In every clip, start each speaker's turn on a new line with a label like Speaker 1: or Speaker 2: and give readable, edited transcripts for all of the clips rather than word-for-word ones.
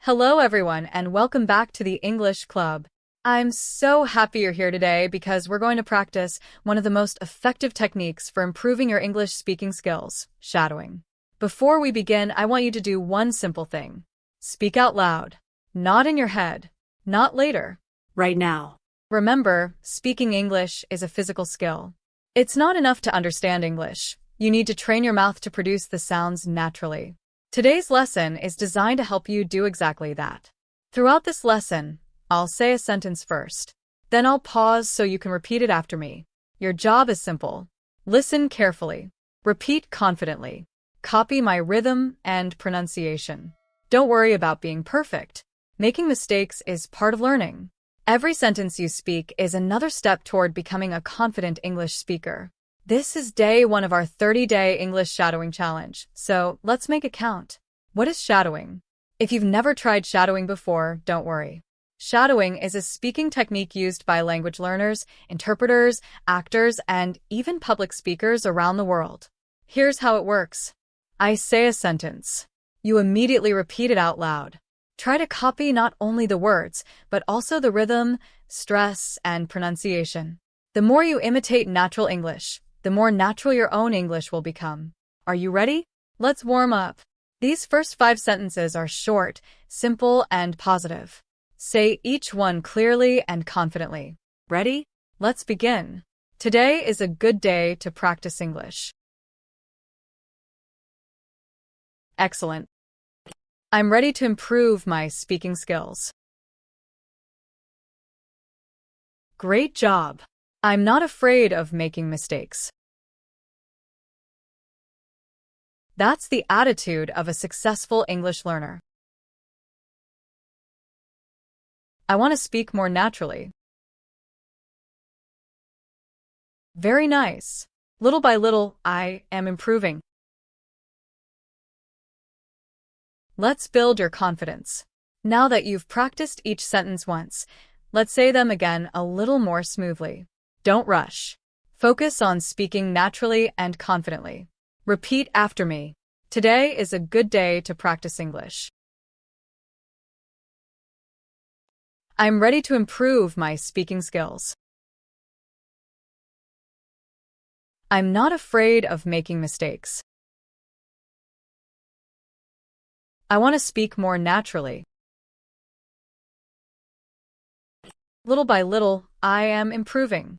Speaker 1: Hello everyone and welcome back to the English Club. I'm so happy you're here today because we're going to practice one of the most effective techniques for improving your English speaking skills, shadowing. Before we begin, I want you to do one simple thing. Speak out loud. Not in your head. Not later.
Speaker 2: Right now.
Speaker 1: Remember, speaking English is a physical skill. It's not enough to understand English. You need to train your mouth to produce the sounds naturally. Today's lesson is designed to help you do exactly that. Throughout this lesson, I'll say a sentence first. Then I'll pause so you can repeat it after me. Your job is simple. Listen carefully. Repeat confidently. Copy my rhythm and pronunciation. Don't worry about being perfect. Making mistakes is part of learning. Every sentence you speak is another step toward becoming a confident English speaker. This is day 1 of our 30-day English shadowing challenge, so let's make it count. What is shadowing? If you've never tried shadowing before, don't worry. Shadowing is a speaking technique used by language learners, interpreters, actors, and even public speakers around the world. Here's how it works. I say a sentence. You immediately repeat it out loud. Try to copy not only the words, but also the rhythm, stress, and pronunciation. The more you imitate natural English, the more natural your own English will become. Are you ready? Let's warm up. These first 5 sentences are short, simple, and positive. Say each one clearly and confidently. Ready? Let's begin. Today is a good day to practice English. Excellent. I'm ready to improve my speaking skills. Great job. I'm not afraid of making mistakes. That's the attitude of a successful English learner. I want to speak more naturally. Very nice. Little by little, I am improving. Let's build your confidence. Now that you've practiced each sentence once, let's say them again a little more smoothly. Don't rush. Focus on speaking naturally and confidently. Repeat after me. Today is a good day to practice English. I'm ready to improve my speaking skills. I'm not afraid of making mistakes. I want to speak more naturally. Little by little, I am improving.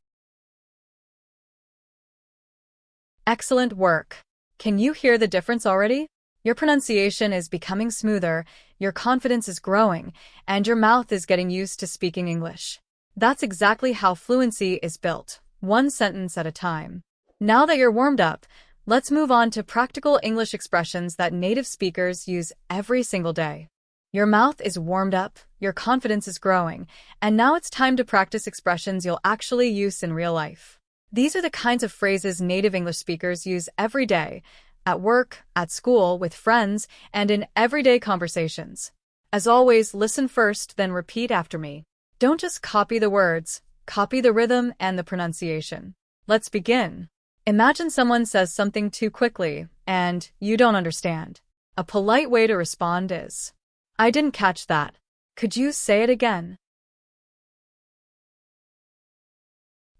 Speaker 1: Excellent work. Can you hear the difference already? Your pronunciation is becoming smoother, your confidence is growing, and your mouth is getting used to speaking English. That's exactly how fluency is built, one sentence at a time. Now that you're warmed up, let's move on to practical English expressions that native speakers use every single day. Your mouth is warmed up, your confidence is growing, and now it's time to practice expressions you'll actually use in real life. These are the kinds of phrases native English speakers use every day, at work, at school, with friends, and in everyday conversations. As always, listen first, then repeat after me. Don't just copy the words, copy the rhythm and the pronunciation. Let's begin. Imagine someone says something too quickly, and you don't understand. A polite way to respond is, I didn't catch that. Could you say it again?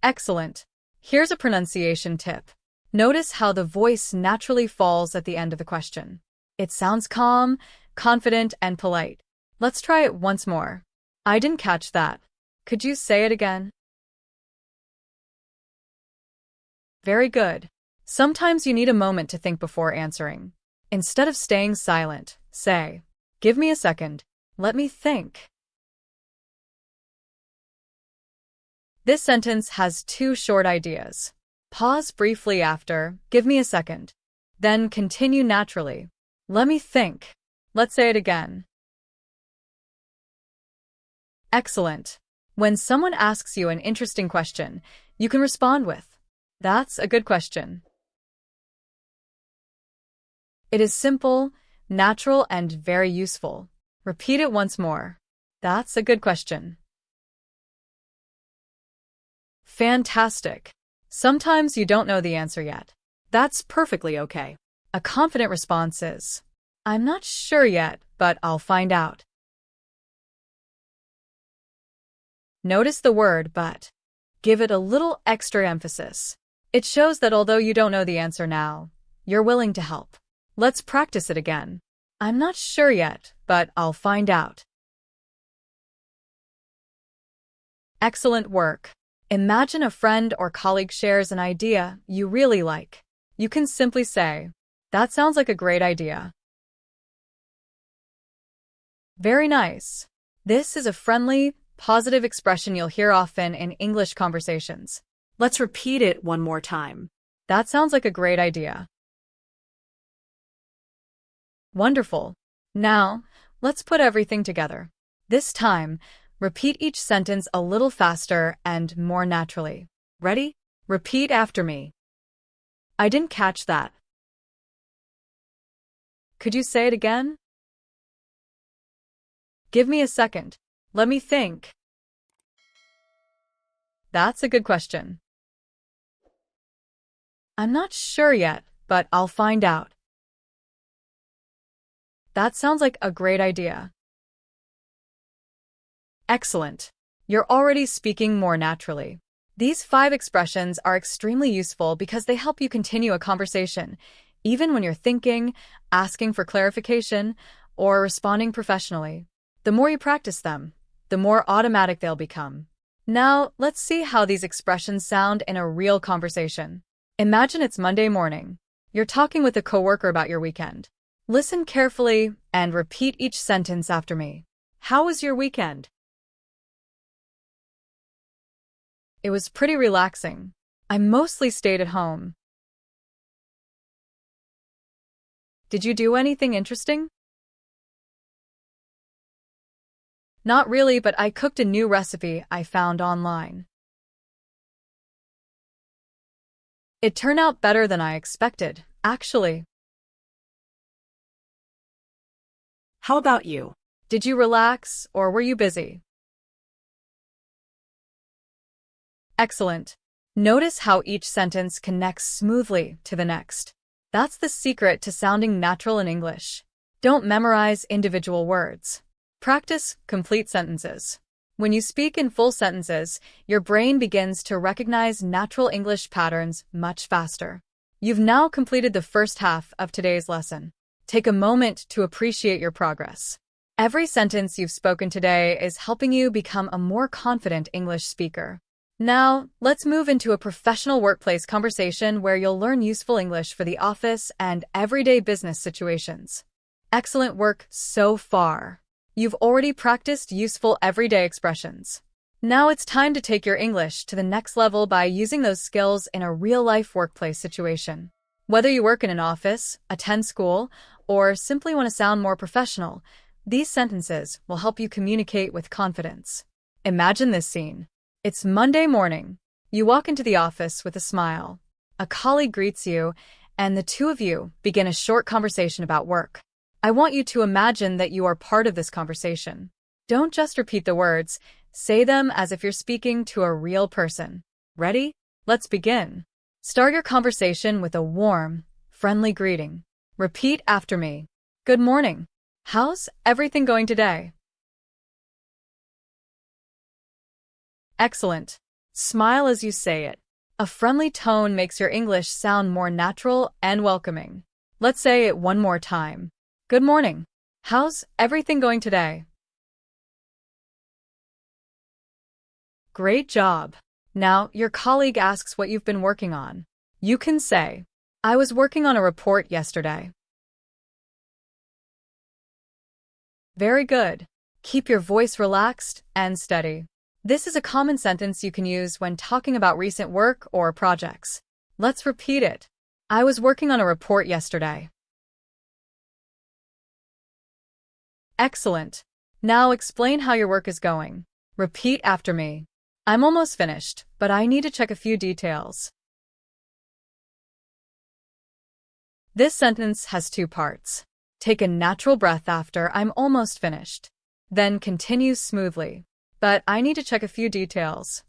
Speaker 1: Excellent. Here's a pronunciation tip. Notice how the voice naturally falls at the end of the question. It sounds calm, confident, and polite. Let's try it once more. I didn't catch that. Could you say it again? Very good. Sometimes you need a moment to think before answering. Instead of staying silent, say, give me a second. Let me think. This sentence has 2 short ideas. Pause briefly after, give me a second. Then continue naturally. Let me think. Let's say it again. Excellent. When someone asks you an interesting question, you can respond with, that's a good question. It is simple, natural, and very useful. Repeat it once more. That's a good question. Fantastic. Sometimes you don't know the answer yet. That's perfectly okay. A confident response is, I'm not sure yet, but I'll find out. Notice the word but. Give it a little extra emphasis. It shows that although you don't know the answer now, you're willing to help. Let's practice it again. I'm not sure yet, but I'll find out. Excellent work. Imagine a friend or colleague shares an idea you really like. You can simply say, "That sounds like a great idea." Very nice. This is a friendly, positive expression you'll hear often in English conversations.
Speaker 2: Let's repeat it one more time.
Speaker 1: That sounds like a great idea. Wonderful. Now, let's put everything together. This time, repeat each sentence a little faster and more naturally. Ready? Repeat after me. I didn't catch that. Could you say it again? Give me a second. Let me think. That's a good question. I'm not sure yet, but I'll find out. That sounds like a great idea. Excellent. You're already speaking more naturally. These 5 expressions are extremely useful because they help you continue a conversation, even when you're thinking, asking for clarification, or responding professionally. The more you practice them, the more automatic they'll become. Now, let's see how these expressions sound in a real conversation. Imagine it's Monday morning. You're talking with a coworker about your weekend. Listen carefully and repeat each sentence after me. How was your weekend? It was pretty relaxing. I mostly stayed at home. Did you do anything interesting? Not really, but I cooked a new recipe I found online. It turned out better than I expected, actually.
Speaker 2: How about you?
Speaker 1: Did you relax, or were you busy? Excellent. Notice how each sentence connects smoothly to the next. That's the secret to sounding natural in English. Don't memorize individual words. Practice complete sentences. When you speak in full sentences, your brain begins to recognize natural English patterns much faster. You've now completed the first half of today's lesson. Take a moment to appreciate your progress. Every sentence you've spoken today is helping you become a more confident English speaker. Now, let's move into a professional workplace conversation where you'll learn useful English for the office and everyday business situations. Excellent work so far. You've already practiced useful everyday expressions. Now it's time to take your English to the next level by using those skills in a real-life workplace situation. Whether you work in an office, attend school, or simply want to sound more professional, these sentences will help you communicate with confidence. Imagine this scene. It's Monday morning. You walk into the office with a smile. A colleague greets you, and the two of you begin a short conversation about work. I want you to imagine that you are part of this conversation. Don't just repeat the words, say them as if you're speaking to a real person. Ready? Let's begin. Start your conversation with a warm, friendly greeting. Repeat after me. Good morning. How's everything going today? Excellent. Smile as you say it. A friendly tone makes your English sound more natural and welcoming. Let's say it one more time. Good morning. How's everything going today? Great job. Now, your colleague asks what you've been working on. You can say, I was working on a report yesterday. Very good. Keep your voice relaxed and steady. This is a common sentence you can use when talking about recent work or projects. Let's repeat it. I was working on a report yesterday. Excellent. Now explain how your work is going. Repeat after me. I'm almost finished, but I need to check a few details. This sentence has 2 parts. Take a natural breath after I'm almost finished. Then continue smoothly. But I need to check a few details.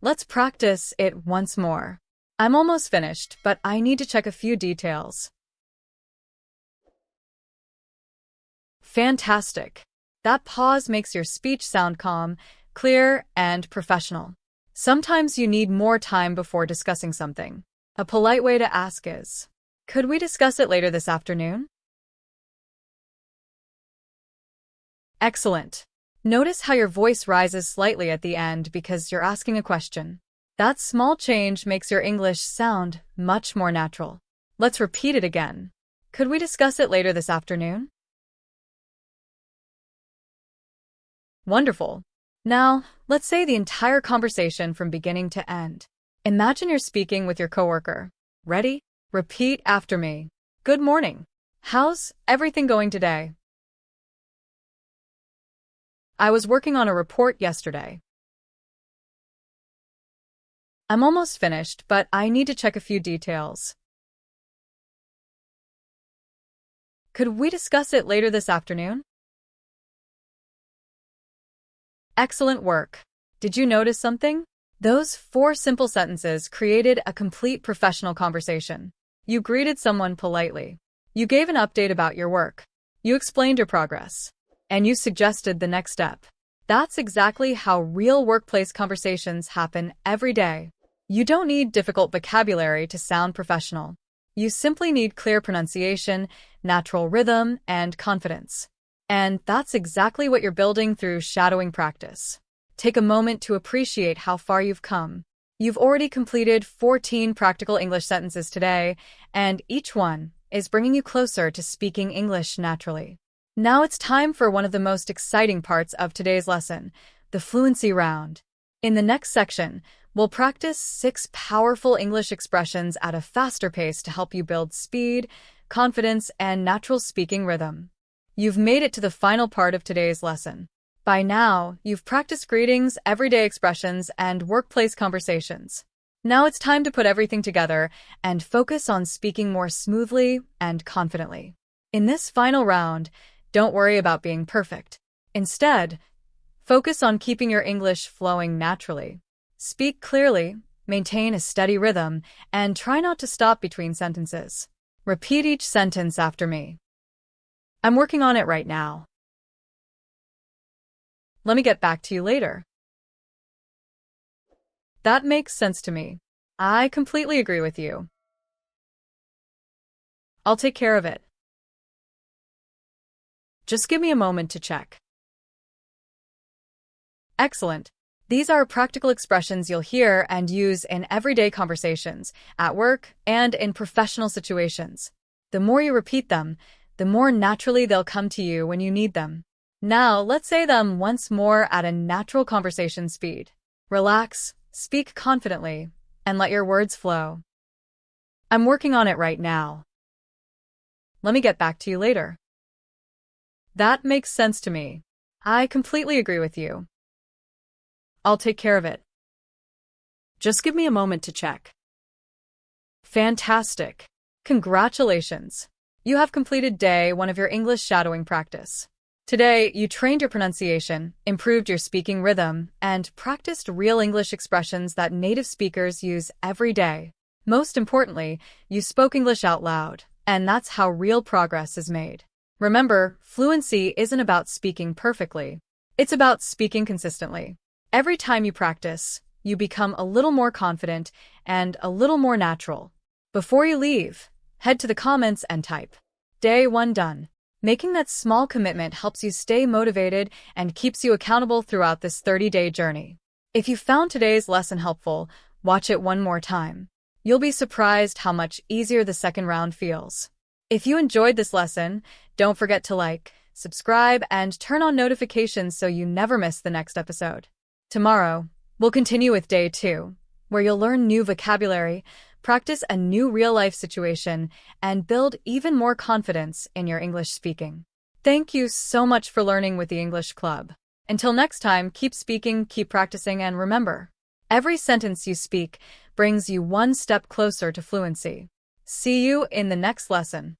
Speaker 1: Let's practice it once more. I'm almost finished, but I need to check a few details. Fantastic. That pause makes your speech sound calm, clear, and professional. Sometimes you need more time before discussing something. A polite way to ask is, "Could we discuss it later this afternoon?" Excellent. Notice how your voice rises slightly at the end because you're asking a question. That small change makes your English sound much more natural. Let's repeat it again. Could we discuss it later this afternoon? Wonderful. Now, let's say the entire conversation from beginning to end. Imagine you're speaking with your coworker. Ready? Repeat after me. Good morning. How's everything going today? I was working on a report yesterday. I'm almost finished, but I need to check a few details. Could we discuss it later this afternoon? Excellent work. Did you notice something? Those 4 simple sentences created a complete professional conversation. You greeted someone politely. You gave an update about your work. You explained your progress. And you suggested the next step. That's exactly how real workplace conversations happen every day. You don't need difficult vocabulary to sound professional. You simply need clear pronunciation, natural rhythm, and confidence. And that's exactly what you're building through shadowing practice. Take a moment to appreciate how far you've come. You've already completed 14 practical English sentences today, and each one is bringing you closer to speaking English naturally. Now it's time for one of the most exciting parts of today's lesson, the fluency round. In the next section, we'll practice 6 powerful English expressions at a faster pace to help you build speed, confidence, and natural speaking rhythm. You've made it to the final part of today's lesson. By now, you've practiced greetings, everyday expressions, and workplace conversations. Now it's time to put everything together and focus on speaking more smoothly and confidently. In this final round, don't worry about being perfect. Instead, focus on keeping your English flowing naturally. Speak clearly, maintain a steady rhythm, and try not to stop between sentences. Repeat each sentence after me. I'm working on it right now. Let me get back to you later. That makes sense to me. I completely agree with you. I'll take care of it. Just give me a moment to check. Excellent. These are practical expressions you'll hear and use in everyday conversations, at work, and in professional situations. The more you repeat them, the more naturally they'll come to you when you need them. Now, let's say them once more at a natural conversation speed. Relax, speak confidently, and let your words flow. I'm working on it right now. Let me get back to you later. That makes sense to me. I completely agree with you. I'll take care of it.
Speaker 2: Just give me a moment to check.
Speaker 1: Fantastic. Congratulations. You have completed day 1 of your English shadowing practice. Today, you trained your pronunciation, improved your speaking rhythm, and practiced real English expressions that native speakers use every day. Most importantly, you spoke English out loud, and that's how real progress is made. Remember, fluency isn't about speaking perfectly. It's about speaking consistently. Every time you practice, you become a little more confident and a little more natural. Before you leave, head to the comments and type, "Day 1 done." Making that small commitment helps you stay motivated and keeps you accountable throughout this 30-day journey. If you found today's lesson helpful, watch it one more time. You'll be surprised how much easier the second round feels. If you enjoyed this lesson, don't forget to like, subscribe, and turn on notifications so you never miss the next episode. Tomorrow, we'll continue with day 2, where you'll learn new vocabulary, practice a new real-life situation, and build even more confidence in your English speaking. Thank you so much for learning with the English Club. Until next time, keep speaking, keep practicing, and remember, every sentence you speak brings you one step closer to fluency. See you in the next lesson.